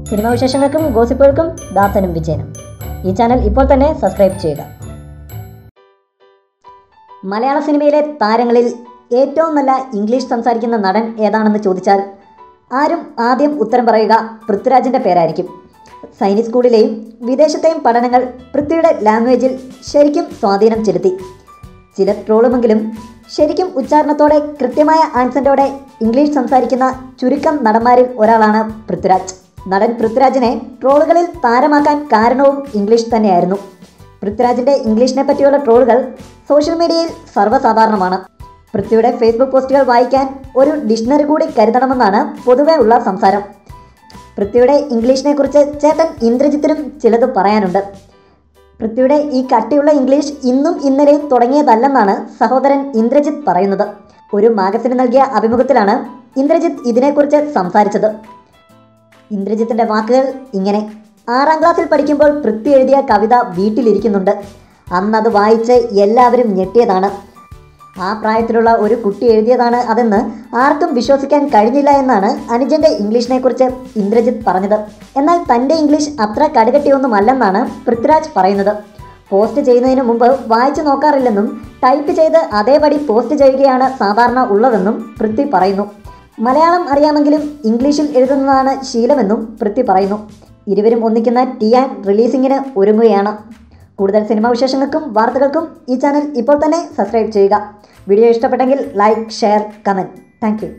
Cinema വിശേഷങ്ങൾക്കും ഗോസിപ്പുകൾക്കും ദാസനും വിജയനും. ഈ channel ഇപ്പോൾ തന്നെ സബ്സ്ക്രൈബ് ചെയ്യുക. മലയാള സിനിമയിലെ താരങ്ങളിൽ ഏറ്റവും നല്ല ഇംഗ്ലീഷ് സംസാരിക്കുന്ന നടൻ ഏതാണെന്ന് ചോദിച്ചാൽ ആരും ആദ്യം ഉത്തരം പറയുക പൃഥ്വിരാജിൻ്റെ പേരായിരിക്കും. സൈനിക് സ്കൂളിലെയും വിദേശത്തെയും പഠനങ്ങൾ പൃഥ്വിയുടെ ലാംഗ്വേജിൽ ശരിക്കും സ്വാധീനം ചെലുത്തി. ചില ട്രോളുമെങ്കിലും ശരിക്കും ഉച്ചാരണത്തോടെ കൃത്യമായ ആക്സൻറ്റോടെ ഇംഗ്ലീഷ് സംസാരിക്കുന്ന ചുരുക്കം നടന്മാരിൽ ഒരാളാണ് പൃഥ്വിരാജ്. നടൻ പൃഥ്വിരാജിനെ ട്രോളുകളിൽ താരമാക്കാൻ കാരണവും ഇംഗ്ലീഷ് തന്നെയായിരുന്നു. പൃഥ്വിരാജിൻ്റെ ഇംഗ്ലീഷിനെ പറ്റിയുള്ള ട്രോളുകൾ സോഷ്യൽ മീഡിയയിൽ സർവ്വസാധാരണമാണ്. പൃഥ്വിയുടെ ഫേസ്ബുക്ക് പോസ്റ്റുകൾ വായിക്കാൻ ഒരു ഡിക്ഷണറി കൂടി കരുതണമെന്നാണ് പൊതുവെ ഉള്ള സംസാരം. പൃഥ്വിയുടെ ഇംഗ്ലീഷിനെ കുറിച്ച് ചേട്ടൻ ഇന്ദ്രജിത്തിനും ചിലത് പറയാനുണ്ട്. പൃഥ്വിയുടെ ഈ കട്ടിയുള്ള ഇംഗ്ലീഷ് ഇന്നും ഇന്നലെയും തുടങ്ങിയതല്ലെന്നാണ് സഹോദരൻ ഇന്ദ്രജിത്ത് പറയുന്നത്. ഒരു മാഗസിന് നൽകിയ അഭിമുഖത്തിലാണ് ഇന്ദ്രജിത്ത് ഇതിനെക്കുറിച്ച് സംസാരിച്ചത്. ഇന്ദ്രജിത്തിൻ്റെ വാക്കുകൾ ഇങ്ങനെ: 6ാം ക്ലാസ്സിൽ പഠിക്കുമ്പോൾ പൃഥ്വി എഴുതിയ കവിത വീട്ടിലിരിക്കുന്നുണ്ട്. അന്നത് വായിച്ച് എല്ലാവരും ഞെട്ടിയതാണ്. ആ പ്രായത്തിലുള്ള ഒരു കുട്ടി എഴുതിയതാണ് അതെന്ന് ആർക്കും വിശ്വസിക്കാൻ കഴിഞ്ഞില്ല എന്നാണ് അനുജൻ്റെ ഇംഗ്ലീഷിനെക്കുറിച്ച് ഇന്ദ്രജിത്ത് പറഞ്ഞത്. എന്നാൽ തൻ്റെ ഇംഗ്ലീഷ് അത്ര കടുകട്ടിയൊന്നുമല്ലെന്നാണ് പൃഥ്വിരാജ് പറയുന്നത്. പോസ്റ്റ് ചെയ്യുന്നതിന് മുമ്പ് വായിച്ചു നോക്കാറില്ലെന്നും ടൈപ്പ് ചെയ്ത് അതേപടി പോസ്റ്റ് ചെയ്യുകയാണ് സാധാരണ ഉള്ളതെന്നും പൃഥ്വി പറയുന്നു. മലയാളം അറിയാമെങ്കിലും ഇംഗ്ലീഷിൽ എഴുതുന്നതാണ് ശീലമെന്നും പൃഥ്വി പറയുന്നു. ഇരുവരും ഒന്നിക്കുന്ന ടി-ആൻഡ് റിലീസിങ്ങിന് ഒരുങ്ങുകയാണ്. കൂടുതൽ സിനിമാ വിശേഷങ്ങൾക്കും വാർത്തകൾക്കും ഈ ചാനൽ ഇപ്പോൾ തന്നെ സബ്സ്ക്രൈബ് ചെയ്യുക. വീഡിയോ ഇഷ്ടപ്പെട്ടെങ്കിൽ like, share, comment. Thank you.